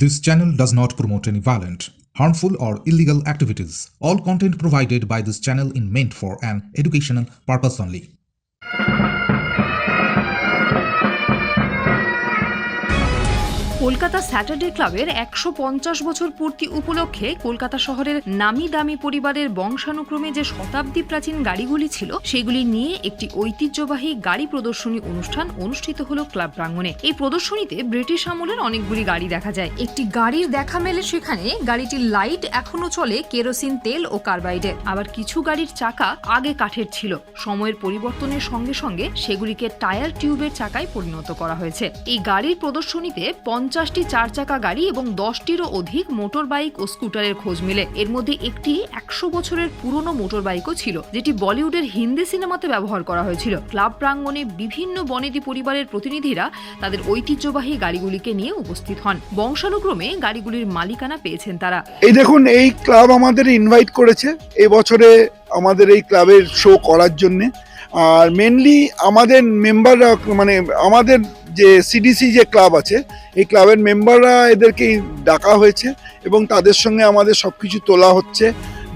This channel does not promote any violent, harmful, or illegal activities. All content provided by this channel is meant for an educational purpose only. Kolkata Saturday ক্লাবের ১৫০ বছর পূর্তি উপলক্ষে কলকাতা শহরের নামি দামি পরিবারের বংশানুক্রমে যে শতাব্দী প্রাচীন গাড়িগুলি ছিল সেগুলি নিয়ে একটি ঐতিহ্যবাহী গাড়ি প্রদর্শনী অনুষ্ঠান অনুষ্ঠিত হলো ক্লাব প্রাঙ্গণে। এই প্রদর্শনীতে ব্রিটিশ আমলের অনেকগুলি গাড়ি দেখা যায়। একটি গাড়ির দেখা মেলে সেখানে গাড়িটির লাইট এখনো চলে কেরোসিন তেল ও কার্বাইডে। আবার কিছু গাড়ির চাকা আগে কাঠের ছিল, সময়ের পরিবর্তনের সঙ্গে সঙ্গে সেগুলিকে টায়ার টিউবের চাকায় পরিণত করা হয়েছে। এই গাড়ির প্রদর্শনীতে 50টি 4 চাকা গাড়ি এবং 10টিরও অধিক মোটর বাইক ও স্কুটারের খোঁজ মিলে। এর মধ্যে একটি 100 বছরের পুরনো মোটর বাইকও ছিল, যেটি বলিউডের হিন্দি সিনেমাতে ব্যবহার করা হয়েছিল। ক্লাব প্রাঙ্গণে বিভিন্ন বনেদি পরিবারের প্রতিনিধিরা তাদের ঐতিহ্যবাহী গাড়িগুলিকে নিয়ে উপস্থিত হন। বংশানুক্রমে গাড়িগুলির মালিকানা পেয়েছেন তারা। এই দেখুন, এই ক্লাব আমাদের ইনভাইট করেছে এবছরে আমাদের এই ক্লাবের শো করার জন্য। আর মেনলি আমাদের মেম্বাররা, মানে আমাদের যে সিডিসি যে ক্লাব আছে, এই ক্লাবের মেম্বাররা এদেরকে ডাকা হয়েছে এবং তাদের সঙ্গে আমাদের সব কিছু তোলা হচ্ছে,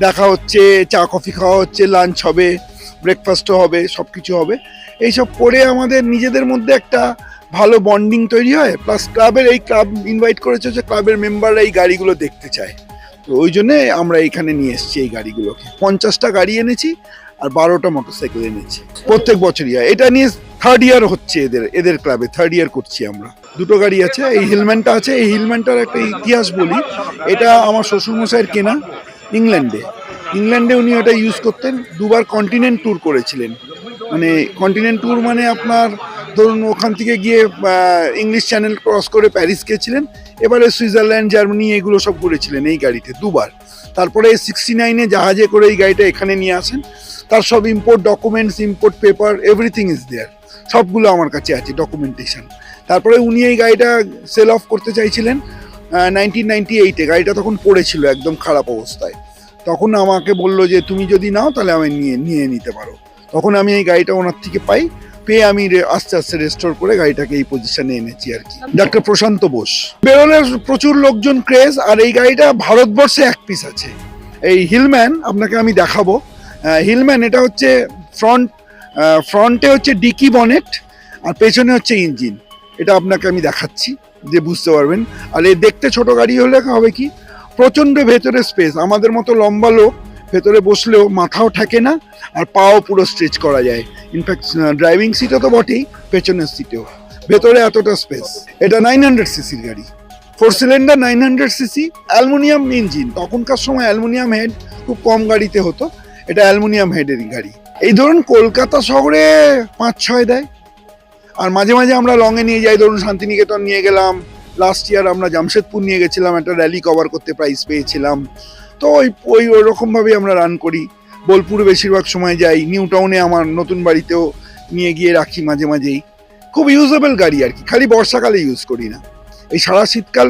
দেখা হচ্ছে, চা কফি খাওয়া হচ্ছে, লাঞ্চ হবে, ব্রেকফাস্টও হবে, সব কিছু হবে। এইসব করে আমাদের নিজেদের মধ্যে একটা ভালো বন্ডিং তৈরি হয়। প্লাস ক্লাবের এই ক্লাব ইনভাইট করেছে যে ক্লাবের মেম্বাররা এই গাড়িগুলো দেখতে চায়, তো ওই জন্যে আমরা এইখানে নিয়ে এসেছি এই গাড়িগুলোকে। 50টা গাড়ি এনেছি আর 12টা মোটরসাইকেল এনেছি। প্রত্যেক বছরই হয়। এটা নিয়ে 3rd ইয়ার হচ্ছে এদের ক্লাবে, 3rd ইয়ার করছি আমরা। 2টো গাড়ি আছে, এই হিলম্যানটা আছে। এই হিলম্যানটার একটা ইতিহাস বলি। এটা আমার শ্বশুরমশাইয়ের কেনা ইংল্যান্ডে উনি এটা ইউজ করতেন। 2বার কন্টিনেন্ট ট্যুর করেছিলেন। মানে কন্টিনেন্ট ট্যুর মানে আপনার ধরুন ওখান থেকে গিয়ে ইংলিশ চ্যানেল ক্রস করে প্যারিস গিয়েছিলেন, এবারে সুইজারল্যান্ড, জার্মানি এগুলো সব ঘুরেছিলেন এই গাড়িতে 2বার। তারপরে 69-এ জাহাজে করে এই গাড়িটা এখানে নিয়ে আসেন। তার সব import documents, import paper, everything is there, সবগুলো আমার কাছে আছে ডকুমেন্টেশন। তারপরে উনি এই গাড়িটা সেল অফ করতে চাইছিলেন 1998-এ। গাড়িটা তখন পড়েছিল একদম খারাপ অবস্থায়। তখন আমাকে বললো যে তুমি যদি নাও তাহলে আমি নিয়ে নিতে পারো। তখন আমি এই গাড়িটা ওনার থেকে পেয়ে আমি আস্তে আস্তে রেস্টোর করে গাড়িটাকে এই পজিশনে এনেছি আর কি। ডাক্তার প্রশান্ত বোস বেরোলে প্রচুর লোকজন ক্রেজ। আর এই গাড়িটা ভারতবর্ষে এক পিস আছে। এই হিলম্যান আপনাকে আমি দেখাবো। হিলম্যান এটা হচ্ছে ফ্রন্টে হচ্ছে ডিকি বনেট আর পেছনে হচ্ছে ইঞ্জিন। এটা আপনাকে আমি দেখাচ্ছি যে বুঝতে পারবেন। আর এই দেখতে ছোট গাড়ি হলে হবে কি, প্রচণ্ড ভেতরে স্পেস। আমাদের মতো লম্বা লোক ভেতরে বসলেও মাথাও ঠেকে না আর পাও পুরো স্ট্রেচ করা যায়। ইনফ্যাক্ট ড্রাইভিং সিটও তো বটেই, পেছনের সিটেও ভেতরে এতটা স্পেস। এটা 900 সিসির গাড়ি, 4 সিলিন্ডার 900 সিসি, অ্যালুমিনিয়াম ইঞ্জিন। তখনকার সময় অ্যালুমিনিয়াম হেড খুব কম গাড়িতে হতো, এটা অ্যালুমিনিয়াম হেডেরই গাড়ি। এই ধরুন কলকাতা শহরে 5-6 দেয়। আর মাঝে মাঝে আমরা লংয়ে নিয়ে যাই, ধরুন শান্তিনিকেতন নিয়ে গেলাম। লাস্ট ইয়ার আমরা জামশেদপুর নিয়ে গেছিলাম, একটা র্যালি কভার করতে প্রাইজ পেয়েছিলাম। তো ওই রকমভাবেই আমরা রান করি। বোলপুরে বেশিরভাগ সময় যাই, নিউ টাউনে আমার নতুন বাড়িতেও নিয়ে গিয়ে রাখি মাঝে মাঝেই। খুব ইউজেবল গাড়ি আর কি, খালি বর্ষাকালে ইউজ করি না, এই সারা শীতকাল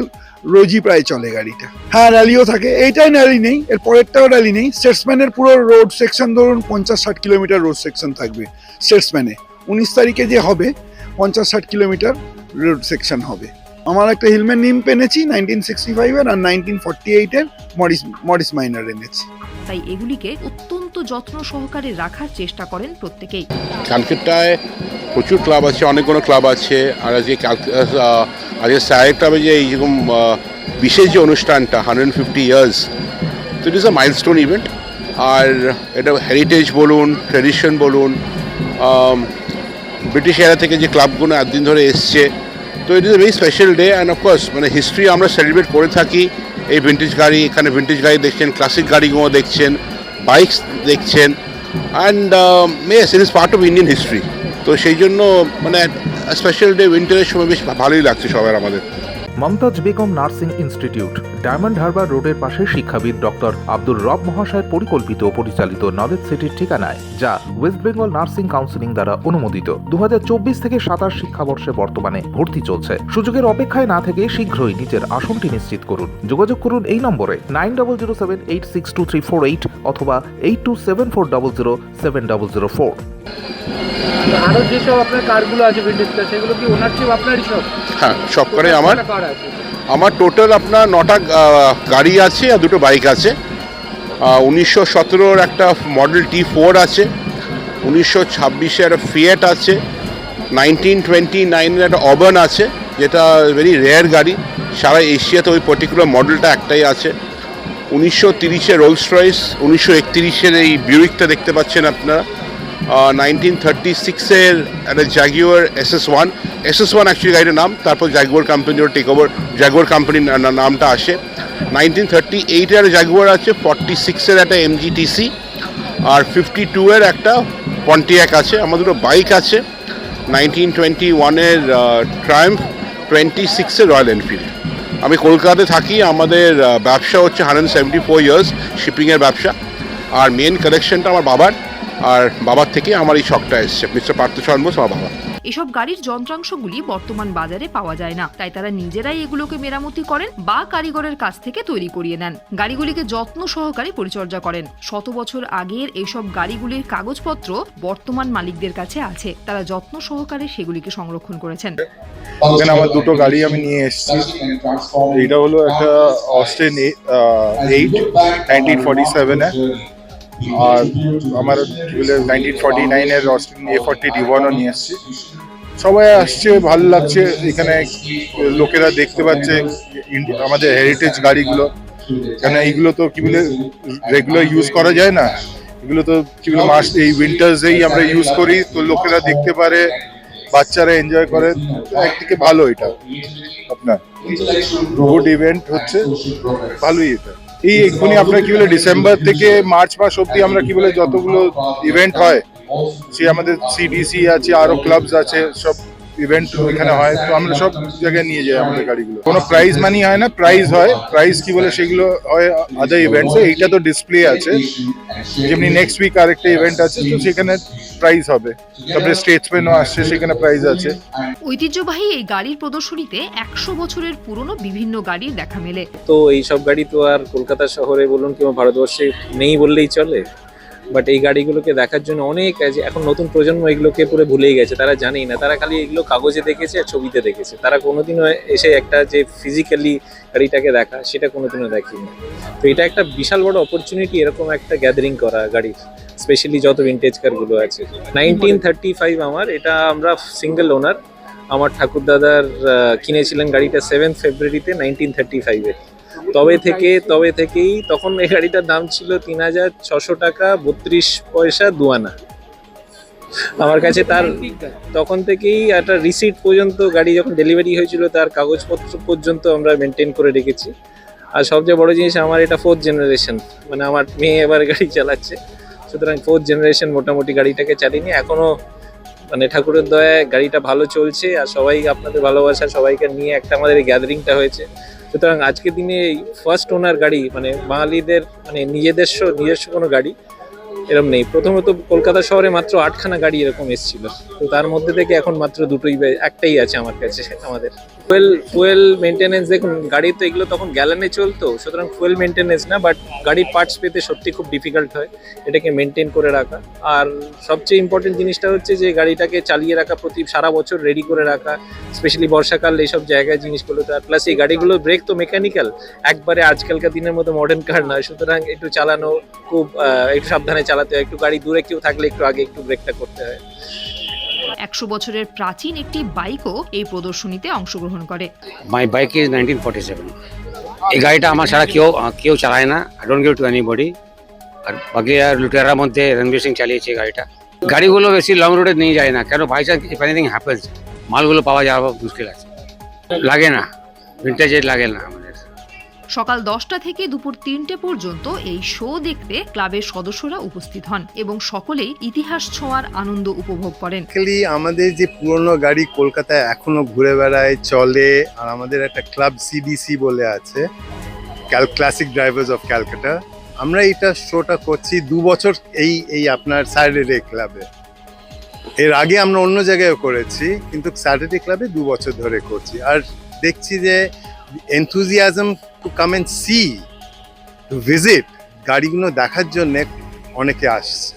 রোজই প্রায় চলে গাড়িটা। হ্যাঁ, র্যালিও থাকে। এইটাই র্যালি নেই, এর পরেরটাও র্যালি নেই। স্টেটসম্যানের পুরো রোড সেকশন ধরুন 50-60 কিলোমিটার রোড সেকশন থাকবে স্টেটসম্যানে। 19 তারিখে যে হবে 50-60 কিলোমিটার রোড সেকশন হবে। আমার একটা হিলম্যান নিম্প এনেছি 1965-এর আর 1948-এর মরিস মাইনার এনেছি। তাই এগুলিকে অত্যন্ত যত্ন সহকারে রাখার চেষ্টা করেন প্রত্যেকেই। ক্যালকাটায় প্রচুর ক্লাব আছে, অনেকগুলো ক্লাব আছে। আর আজকে স্যার ক্লাবে যে এইরকম বিশেষ যে অনুষ্ঠানটা 150 ইয়ার্স, তো it is a milestone event. আর এটা হেরিটেজ বলুন, ট্রেডিশন বলুন, ব্রিটিশ এরা থেকে যে ক্লাবগুলো এতদিন ধরে এসছে, তো it is a very special day. And of course মানে হিস্ট্রি আমরা সেলিব্রেট করে থাকি। এই ভিন্টেজ গাড়ি, এখানে ভিন্টেজ গাড়ি দেখছেন, ক্লাসিক গাড়িগুলো দেখছেন, বাইকস দেখছেন। And yes, it is part of Indian history. তো সেই জন্য মানে স্পেশাল ডে, উইন্টারের সময় বেশ ভালোই লাগছে সবার আমাদের। মমতাজ বেগম নার্সিং ইনস্টিটিউট, ডায়মন্ড হারবার রোডের পাশে শিক্ষাবিদ ডক্টর আব্দুর রব মহাশয়ের পরিকল্পিত ও পরিচালিত নলেজ সিটির ঠিকানায়, যা ওয়েস্ট বেঙ্গল নার্সিং কাউন্সিলিং দ্বারা অনুমোদিত। 2024 থেকে 27 শিক্ষাবর্ষে বর্তমানে ভর্তি চলছে। সুযোগের অপেক্ষায় না থেকে শীঘ্রই নিজের আসনটি নিশ্চিত করুন। যোগাযোগ করুন এই নম্বরে 9007862348 অথবা 8274007004। আরো যেসব আপনার কারগুলো আছে ভিন্টেজ কার, সেগুলো কি ওনারশিপ আপনারই সব? হ্যাঁ, সব করে আমার। আমার টোটাল আপনার 9টা গাড়ি আছে আর 2টো বাইক আছে। 1917 একটা মডেল T4 আছে, 1926 একটা ফিয়েট আছে, 1929 একটা অবার্ন আছে, যেটা ভেরি রেয়ার গাড়ি, সারা এশিয়াতে ওই পার্টিকুলার মডেলটা একটাই আছে। 1930 রোলস রয়েস, 1931 এই বিউরিকটা দেখতে পাচ্ছেন আপনারা, 1936 একটা জাগুয়ার SS1 অ্যাকচুয়ালি গাড়িটার নাম, তারপর Jaguar company take over, Jaguar কোম্পানির নামটা আসে। 1938 একটা জাগুয়ার আছে, 46 একটা MGTC, আর 52 একটা পন্টিয়াক আছে। আমার 2টো বাইক আছে, 1921 ট্রায়াম্ফ, 26 রয়্যাল এনফিল্ড। আমি কলকাতাতে থাকি। আমাদের ব্যবসা হচ্ছে 174 ইয়ার্স শিপিংয়ের ব্যবসা, আর মেন কালেকশনটা আমার বাবার, আর বাবার থেকে আমার এই শখটা এসছে। মিস্টার পার্থচরণ বোস আমার বাবা। এসব গাড়ির যন্ত্রাংশগুলি বর্তমান বাজারে পাওয়া যায় না, তাই তারা নিজেরাই এগুলোকে মেরামতি করেন বা কারিগরের কাছ থেকে তৈরি করিয়ে নেন। গাড়িগুলিকে যত্ন সহকারে পরিচর্যা করেন। 100 বছর আগের এইসব গাড়িগুলির কাগজপত্র বর্তমান মালিকদের কাছে আছে, তারা যত্ন সহকারে সেগুলিকে সংরক্ষণ করেছেন। এখানে আমার 2টো গাড়ি আমি নিয়ে এসেছি। এইটা হলো একটা অস্টিন 8 1947 আর আমার 1949 অস্টিন A40 D1ও নিয়ে এসেছি। সবাই আসছে, ভালো লাগছে। এখানে লোকেরা দেখতে পাচ্ছে আমাদের হেরিটেজ গাড়িগুলো, কেন এইগুলো তো কি বলে রেগুলার ইউজ করা যায় না, এগুলো তো কি বলে মাস এই উইন্টার্সেই আমরা ইউজ করি, তো লোকেরা দেখতে পারে, বাচ্চারা এনজয় করে। একদিকে ভালো, এটা আপনার গুড ইভেন্ট হচ্ছে, ভালোই। এটা এই এক্ষুনি আপনার কি বলে ডিসেম্বর থেকে মার্চ মাস অব্দি আমরা কি বলে যতগুলো ইভেন্ট হয়, সে আমাদের CDC আছে, আরো ক্লাবস আছে, সব ইভেন্ট এখানে হয়, তো আমরা সব জায়গায় নিয়ে যাই আমাদের গাড়িগুলো। কোনো প্রাইজ মানি হয় না, প্রাইজ হয়, প্রাইজ কি বলে সেগুলো হয় আদার ইভেন্টসে। এইটা তো ডিসপ্লে আছে, যেমনি নেক্সট উইক আরেকটা ইভেন্ট আছে, তো সেখানে প্রাইজ হবে। তারপরে স্টেটসম্যানও আসছে, সেখানে প্রাইজ আছে। ঐতিহ্যবাহী এই গাড়ির প্রদর্শনীতে 100 বছরের পুরনো বিভিন্ন গাড়ির দেখা মেলে। তো এইসব গাড়ি তো আর কলকাতা শহরে বলুন কিংবা ভারতবর্ষে নেই বললেই চলে, বাট এই গাড়িগুলোকে দেখার জন্য অনেক আছে। এখন নতুন প্রজন্ম এগুলোকে পুরো ভুলেই গেছে, তারা জানেই না, তারা খালি এগুলো কাগজে দেখেছে আর ছবিতে দেখেছে, তারা কোনোদিনও এসে একটা যে ফিজিক্যালি গাড়িটাকে দেখা সেটা কোনোদিনও দেখেনি। তো এটা একটা বিশাল বড় অপরচুনিটি, এরকম একটা গ্যাদারিং করা গাড়ির, স্পেশালি যত ভিন্টেজ কারগুলো আছে। 1935 আমার, এটা আমরা সিঙ্গেল ওনার। আমার ঠাকুরদাদার কিনেছিলেন গাড়িটা 7 ফেব্রুয়ারিতে 1935-এ। তবে থেকেই তখন এই গাড়িটার দাম ছিল 3,600 টাকা 32 পয়সা 2 আনা। আমার কাছে তার তখন থেকেই একটা রিসিট পর্যন্ত, গাড়ি যখন ডেলিভারি হয়েছিল তার কাগজপত্র পর্যন্ত আমরা মেনটেন করে রেখেছি। আর সবচেয়ে বড় জিনিস, আমার এটা 4th জেনারেশন, মানে আমার মেয়ে এবার গাড়ি চালাচ্ছে, সুতরাং 4th জেনারেশন মোটামুটি গাড়িটাকে চালিয়ে নিয়ে এখনো মানে ঠাকুরের দয়ায় গাড়িটা ভালো চলছে। আর সবাই আপনাদের ভালোবাসা, সবাইকে নিয়ে একটা আমাদের এই গ্যাদারিংটা হয়েছে। সুতরাং আজকের দিনে ফার্স্ট ওনার গাড়ি, মানে বাঙালিদের মানে নিজস্ব কোনো গাড়ি এরকম নেই। প্রথমত কলকাতা শহরে মাত্র 8খানা গাড়ি এরকম এসেছিল, তো তার মধ্যে থেকে এখন মাত্র একটাই আছে আমার কাছে আমাদের। ফুয়েল মেনটেনেন্স, দেখুন গাড়ি তো এগুলো তখন গ্যালানে চলতো, সুতরাং ফুয়েল মেনটেনেন্স না, বাট গাড়ির পার্টস পেতে সত্যি খুব ডিফিকাল্ট হয় এটাকে মেনটেন করে রাখা। আর সবচেয়ে ইম্পর্টেন্ট জিনিসটা হচ্ছে যে গাড়িটাকে চালিয়ে রাখা, সারা বছর রেডি করে রাখা, স্পেশালি বর্ষাকাল এইসব জায়গায় জিনিসগুলো। আর প্লাস এই গাড়িগুলোর ব্রেক তো মেকানিক্যাল, একবারে আজকালকার দিনের মতো মডার্ন কার নয়, সুতরাং একটু চালানো খুব একটু সাবধানে চালাতে হয়, একটু গাড়ি দূরে কেউ থাকলে একটু আগে একটু ব্রেকটা করতে হয়। 100 বছরের প্রাচীন একটি বাইকও এই প্রদর্শনীতে অংশগ্রহণ করে। My bike is 1947। এই গাড়িটা আমার ছাড়া কেউ চালায় না, I don't give to anybody. আর বাকি আর লুটেরার মধ্যে রণবীর সিং চালিয়েছে গাড়িটা। গাড়িগুলো বেশি লং রুটে নিয়ে যায় না, কেন by chance if anything happens মালগুলো পাওয়া যাওয়া মুশকিল আছে, লাগে না, ভিন্টেজে লাগে না আমাদের। সকাল 10টা থেকে দুপুর 3টে পর্যন্ত এই শো দেখতে ক্লাবের সদস্যরা উপস্থিত হন এবং সকলেই ইতিহাস ছোঁয়ার আনন্দ উপভোগ করেন। আমাদের যে পুরনো গাড়ি কলকাতায় এখনো ঘুরে বেড়ায়, চলে, আর আমাদের একটা ক্লাব CDC বলে আছে, ক্লাসিক ড্রাইভার্স অফ ক্যালকাটা। আমরা এটা শোটা করছি 2 বছর এই আপনার স্যাটারডে ক্লাবে। এর আগে আমরা অন্য জায়গায় করেছি, কিন্তু স্যাটারডে ক্লাবে 2 বছর ধরে করছি। আর দেখছি যে enthusiasm to come and see, to visit, গাড়িগুলো দেখার জন্য অনেকে আসছে।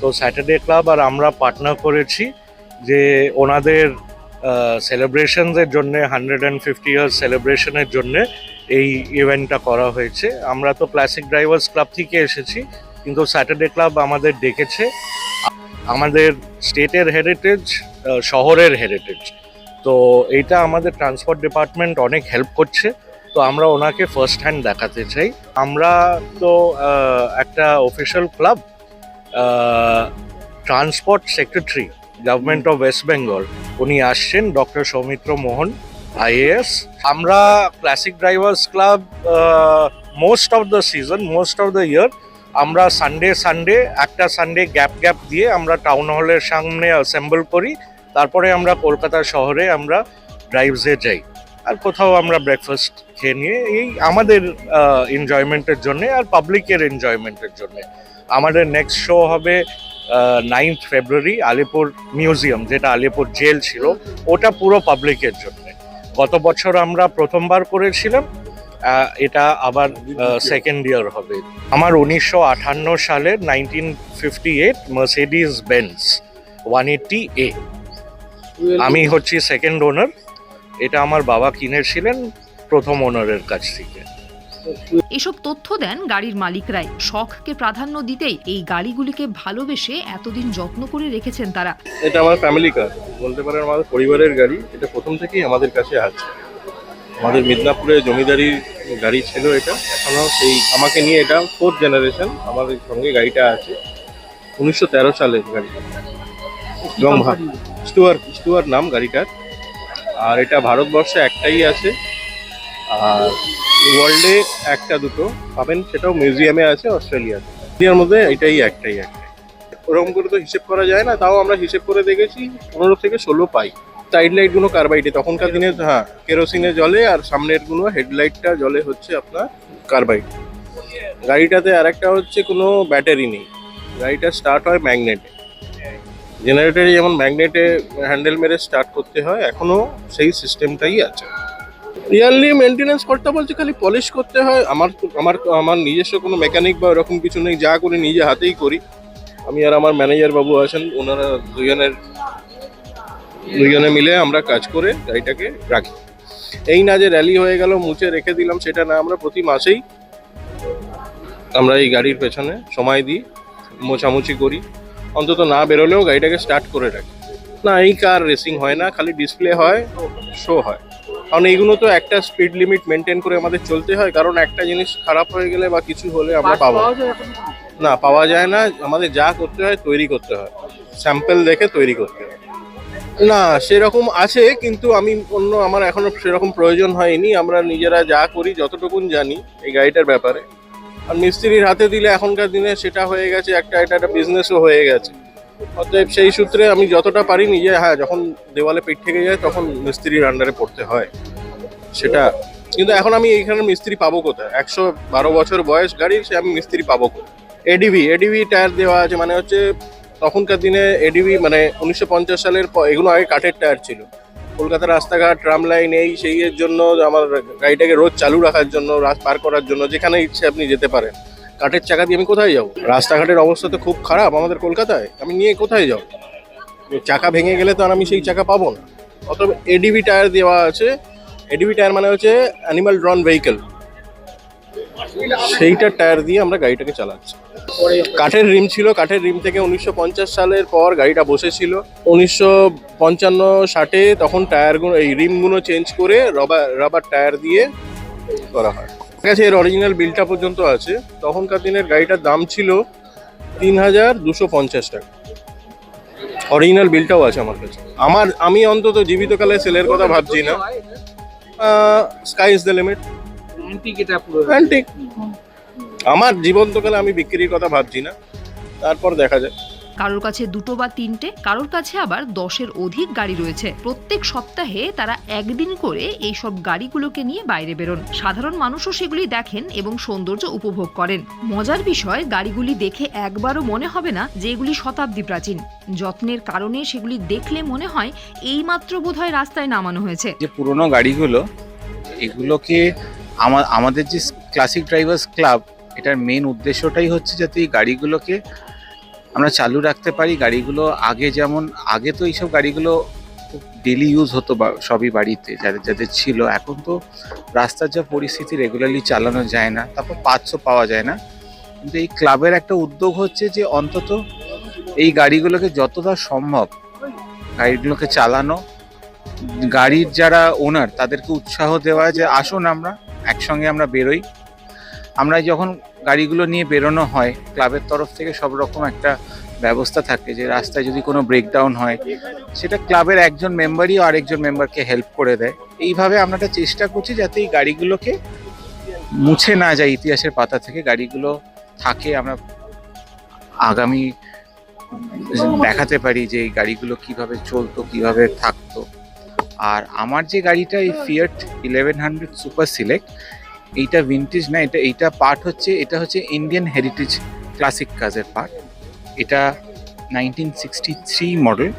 তো স্যাটারডে ক্লাব আর আমরা পার্টনার করেছি যে ওনাদের সেলিব্রেশনসের জন্যে 150 ইয়ার্স সেলিব্রেশনের জন্যে এই ইভেন্টটা করা হয়েছে। আমরা তো ক্লাসিক ড্রাইভার্স ক্লাব থেকে এসেছি, কিন্তু স্যাটারডে ক্লাব আমাদের ডেকেছে। আমাদের স্টেটের হেরিটেজ, শহরের হেরিটেজ, তো এইটা আমাদের ট্রান্সপোর্ট ডিপার্টমেন্ট অনেক হেল্প করছে। তো আমরা ওনাকে ফার্স্ট হ্যান্ড দেখাতে চাই। আমরা তো একটা official club, transport secretary government of West Bengal উনি আসছেন, ডক্টর সৌমিত্র মোহন IAS। আমরা classic drivers club most of the year আমরা সানডে একটা সানডে গ্যাপ দিয়ে আমরা টাউন হলের সামনে অ্যাসেম্বল করি। তারপরে আমরা কলকাতা শহরে আমরা ড্রাইভসে যাই, আর কোথাও আমরা ব্রেকফাস্ট খেয়ে নিয়ে এই আমাদের এনজয়মেন্টের জন্যে আর পাবলিকের এনজয়মেন্টের জন্যে। আমাদের নেক্সট শো হবে 9th ফেব্রুয়ারি আলিপুর মিউজিয়াম, যেটা আলিপুর জেল ছিল, ওটা পুরো পাবলিকের জন্য। গত বছর আমরা প্রথমবার করেছিলাম, এটা আবার সেকেন্ড ইয়ার হবে। আমার 1958 সালের 1958 মার্সিডিজ বেঞ্জ 180A, আমি হচ্ছি সেকেন্ড ওনার। এটা আমার বাবা কিনেছিলেন প্রথম ওনারের কাছ থেকে। এসব তথ্য দেন গাড়ির মালিকরাই। শখকে প্রাধান্য দিতেই এই গাড়িগুলিকে ভালোবেসে এতদিন যত্ন করে রেখেছেন তারা। এটা আমার ফ্যামিলি কার, বলতে পারেন আমাদের পরিবারের গাড়ি। এটা প্রথম থেকেই আমাদের কাছে আছে। আমাদের মিদনাপুরে জমিদারি গাড়ি ছিল এটা, এখনো সেই আমাকে নিয়ে এটা 4th জেনারেশন আমাদের সঙ্গে গাড়িটা আছে। 1913 সালের গাড়ি এবং স্টুয়ার্ট নাম গাড়িটার। আর এটা ভারতবর্ষে একটাই আছে, আর ওয়ার্ল্ডে একটা দুটো পাবেন, সেটাও মিউজিয়ামে আছে অস্ট্রেলিয়াতে। ইন্ডিয়ার মধ্যে এটাই একটাই। ওরকম করে তো হিসেব করা যায় না, তাও আমরা হিসেব করে দেখেছি 15 থেকে 16 পাই। সাইড লাইটগুলো কার্বাইডে, তখনকার দিনে কেরোসিনে জ্বলে, আর সামনের গুলো হেডলাইটটা জ্বলে হচ্ছে আপনার কার্বাইড। গাড়িটাতে আর একটা হচ্ছে কোনো ব্যাটারি নেই, গাড়িটা স্টার্ট হয় ম্যাগনেটে। জেনারেটরে যেমন ম্যাগনেটে হ্যান্ডেল মেরে স্টার্ট করতে হয়, এখনো সেই সিস্টেমটাই আছে। ইয়ারলি মেনটেনেন্স করতে বলছে খালি পলিশ করতে হয়। আমার নিজস্ব কোনো মেকানিক বা এরকম কিছু নেই, যা করি নিজে হাতেই করি। আমি আর আমার ম্যানেজার বাবু আছেন, ওনারা দুজনে মিলে আমরা কাজ করে গাড়িটাকে রাখি। এই না যে র্যালি হয়ে গেল মুছে রেখে দিলাম, সেটা না। আমরা প্রতি মাসেই আমরা এই গাড়ির পেছনে সময় দিই, মোছামুছি করি, অন্তত না বেরোলেও গাড়িটাকে স্টার্ট করে রাখি। না, এই কার রেসিং হয় না, খালি ডিসপ্লে হয়, শো হয়। কারণ এইগুলো তো একটা স্পিড লিমিট মেনটেন করে আমাদের চলতে হয়, কারণ একটা জিনিস খারাপ হয়ে গেলে বা কিছু হলে আমরা পাওয়া যায় না। আমাদের যা করতে হয় তৈরি করতে হয়, স্যাম্পল দেখে তৈরি করতে হয়। না, সেরকম আছে, কিন্তু আমার এখনো সেরকম প্রয়োজন হয়নি। আমরা নিজেরা যা করি, যতটুকুন জানি এই গাড়িটার ব্যাপারে। আর মিস্ত্রির হাতে দিলে এখনকার দিনে সেটা হয়ে গেছে একটা বিজনেসও হয়ে গেছে। অতএব সেই সূত্রে আমি যতটা পারি নিজে, যখন দেওয়ালে পিঠ থেকে যায় তখন মিস্ত্রির আন্ডারে পড়তে হয় সেটা। কিন্তু এখন আমি এইখানে মিস্ত্রি পাবো কোথায়? 112 বছর বয়স গাড়ি, সে আমি মিস্ত্রি পাবো কোথায়? এডিভি টায়ার দেওয়া আছে, মানে হচ্ছে তখনকার দিনে এডিভি মানে 1950 সালের এগুলো আগে কাঠের টায়ার ছিল। কলকাতার রাস্তাঘাট, ট্রাম লাইন, সেই এর জন্য আমার গাড়িটাকে রোজ চালু রাখার জন্য, পার করার জন্য, যেখানে ইচ্ছে আপনি যেতে পারেন। কাঠের চাকা দিয়ে আমি কোথায় যাবো? রাস্তাঘাটের অবস্থা তো খুব খারাপ আমাদের কলকাতায়, আমি নিয়ে কোথায় যাবো? চাকা ভেঙে গেলে তো আর আমি সেই চাকা পাবো না। অতএব এডিভি টায়ার দেওয়া আছে। এডিভি টায়ার মানে হচ্ছে অ্যানিমাল ড্রন ভেহিকেল, সেইটার টায়ার দিয়ে আমরা গাড়িটাকে চালাচ্ছি। কাঠের রিম ছিল, কাঠের রিম থেকে 1950 সালের পর গাড়িটা বসেছিল। 1955-60 তখন টায়ারগুলো, এই রিমগুলো চেঞ্জ করে রাবার টায়ার দিয়ে করা হয়। ঠিক আছে, এর অরিজিনাল বিলটা পর্যন্ত আছে। তখনকার দিনের গাড়িটার দাম ছিল 3,250 টাকা। অরিজিনাল বিলটাও আছে আমার কাছে। আমি অন্তত জীবিতকালে সেলের কথা ভাবছি না। Sky is the limit. Antique আমার জীবন্তকালে আমি বিক্রির কথা ভাবছি না, তারপর দেখা যায়। কারোর কাছে 2 বা 3টে, কারোর কাছে আবার 10-এর অধিক গাড়ি রয়েছে। প্রত্যেক সপ্তাহে তারা একদিন করে এই সব গাড়িগুলোকে নিয়ে বাইরে বেরোন। সাধারণ মানুষও সেগুলি দেখেন এবং সৌন্দর্য উপভোগ করেন। মজার বিষয়, গাড়িগুলি দেখে একবারও মনে হবে না যে এগুলি শতাব্দী প্রাচীন। যত্নের কারণে সেগুলি দেখলে মনে হয় এইমাত্র বোধহয় রাস্তায় নামানো হয়েছে। যে পুরোনো গাড়িগুলো, এগুলোকে আমাদের যে ক্লাসিক ড্রাইভার্স ক্লাব, এটার মেন উদ্দেশ্যটাই হচ্ছে যাতে এই গাড়িগুলোকে আমরা চালু রাখতে পারি। গাড়িগুলো আগে তো এইসব গাড়িগুলো খুব ডেলি ইউজ হতো বা সবই বাড়িতে যাদের যাদের ছিল, এখন তো রাস্তার যা পরিস্থিতি রেগুলারলি চালানো যায় না, তারপর পার্টসও পাওয়া যায় না। কিন্তু এই ক্লাবের একটা উদ্যোগ হচ্ছে যে অন্তত এই গাড়িগুলোকে যতটা সম্ভব গাড়িগুলোকে চালানো, গাড়ির যারা ওনার তাদেরকে উৎসাহ দেওয়া যে আসুন আমরা একসঙ্গে আমরা বেরোই। আমরা যখন গাড়িগুলো নিয়ে বেরোনো হয় ক্লাবের তরফ থেকে সব রকম একটা ব্যবস্থা থাকে যে রাস্তায় যদি কোনো ব্রেকডাউন হয় সেটা ক্লাবের একজন মেম্বারই আরেকজন মেম্বারকে হেল্প করে দেয়। এইভাবে আমরা একটা চেষ্টা করছি যাতে এই গাড়িগুলোকে মুছে না যায় ইতিহাসের পাতা থেকে, গাড়িগুলো থাকে, আমরা আগামী দেখাতে পারি যে এই গাড়িগুলো কিভাবে চলতো, কিভাবে থাকতো। আর আমার যে গাড়িটা এই ফিয়াট 1100 সুপার সিলেক্ট, এইটা ভিন্টেজ না, এইটা পার্ট হচ্ছে, এটা হচ্ছে ইন্ডিয়ান হেরিটেজ ক্লাসিক কাজের পার্ট। এটা 1963 মডেল,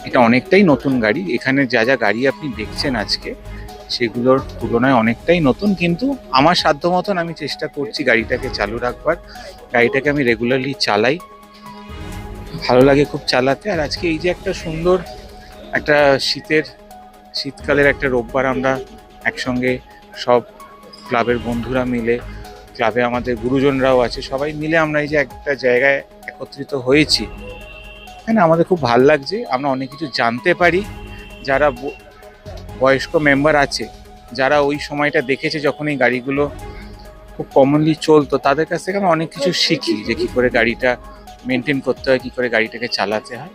এটা অনেকটাই নতুন গাড়ি। এখানে যা যা গাড়ি আপনি দেখছেন আজকে সেগুলোর তুলনায় অনেকটাই নতুন, কিন্তু আমার সাধ্য মতন আমি চেষ্টা করছি গাড়িটাকে চালু রাখবার। গাড়িটাকে আমি রেগুলারলি চালাই, ভালো লাগে খুব চালাতে। আর আজকে এই যে একটা সুন্দর একটা শীতকালের একটা রোববার আমরা একসঙ্গে সব ক্লাবের বন্ধুরা মিলে, ক্লাবে আমাদের গুরুজনরাও আছে, সবাই মিলে আমরা এই যে একটা জায়গায় একত্রিত হয়েছি, হ্যাঁ আমাদের খুব ভালো লাগছে। আমরা অনেক কিছু জানতে পারি, যারা বয়স্ক মেম্বার আছে, যারা ওই সময়টা দেখেছে যখন এই গাড়িগুলো খুব কমনলি চলতো, তাদের কাছ থেকে আমরা অনেক কিছু শিখি যে কী করে গাড়িটা মেনটেন করতে হয়, কী করে গাড়িটাকে চালাতে হয়।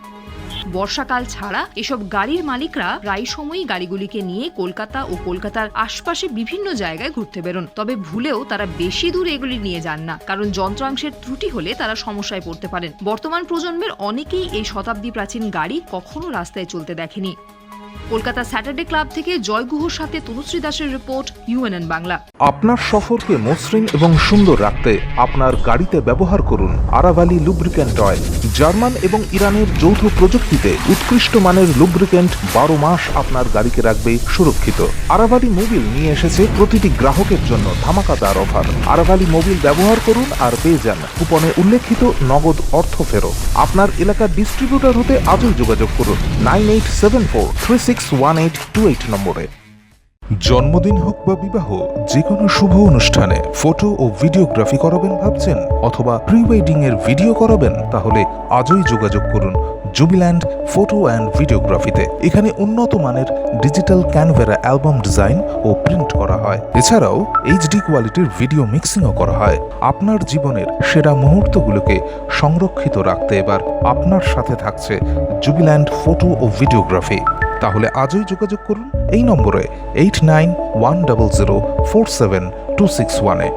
বর্ষাকাল ছাড়া এসব গাড়ির মালিকরা প্রায় সময়ই গাড়িগুলিকে নিয়ে কলকাতা ও কলকাতার আশপাশে বিভিন্ন জায়গায় ঘুরতে বেরোন। তবে ভুলেও তারা বেশি দূর এগুলি নিয়ে যান না, কারণ যন্ত্রাংশের ত্রুটি হলে তারা সমস্যায় পড়তে পারেন। বর্তমান প্রজন্মের অনেকেই এই শতাব্দী প্রাচীন গাড়ি কখনো রাস্তায় চলতে দেখেনি। কলকাতা স্যাটারডে ক্লাব থেকে জয় গুহর সাথে তনুশ্রী দাসের রিপোর্ট, UNN বাংলা। আপনার সফরকে মসৃণ এবং সুন্দর রাখতে আপনার গাড়িতে ব্যবহার করুন আরাভালি লুব্রিক্যান্ট অয়েল। জার্মান এবং ইরানের যৌথ প্রযুক্তিতে উৎকৃষ্ট মানের লুব্রিক্যান্ট 12 মাস আপনার গাড়িকে রাখবে সুরক্ষিত। আরাভালি মোবিল নিয়ে এসেছে প্রতিটি গ্রাহকের জন্য ধামাকাদার অফার। আরাভালি মোবিল ব্যবহার করুন আর পেয়ে যান কুপনে উল্লেখিত নগদ অর্থ ফেরত। আপনার এলাকার ডিস্ট্রিবিউটর হতে আজই যোগাযোগ করুন 9874361828 নম্বরে। জন্মদিন হোক বা বিবাহ, যে কোনো শুভ অনুষ্ঠানে ফটো ও ভিডিওগ্রাফি করাবেন ভাবছেন, অথবা প্রি ওয়েডিং এর ভিডিও করাবেন, তাহলে আজই যোগাযোগ করুন জুবিল্যান্ড ফটো অ্যান্ড ভিডিওগ্রাফিতে। এখানে উন্নত মানের ডিজিটাল ক্যানভেরা অ্যালবাম ডিজাইন ও প্রিন্ট করা হয়। এছাড়াও HD কোয়ালিটির ভিডিও মিক্সিংও করা হয়। আপনার জীবনের সেরা মুহূর্তগুলোকে সংরক্ষিত রাখতে এবার আপনার সাথে থাকছে জুবিল্যান্ড ফটো ও ভিডিওগ্রাফি। তাহলে আজই যোগাযোগ করুন এই নম্বরে 8910047261-এ।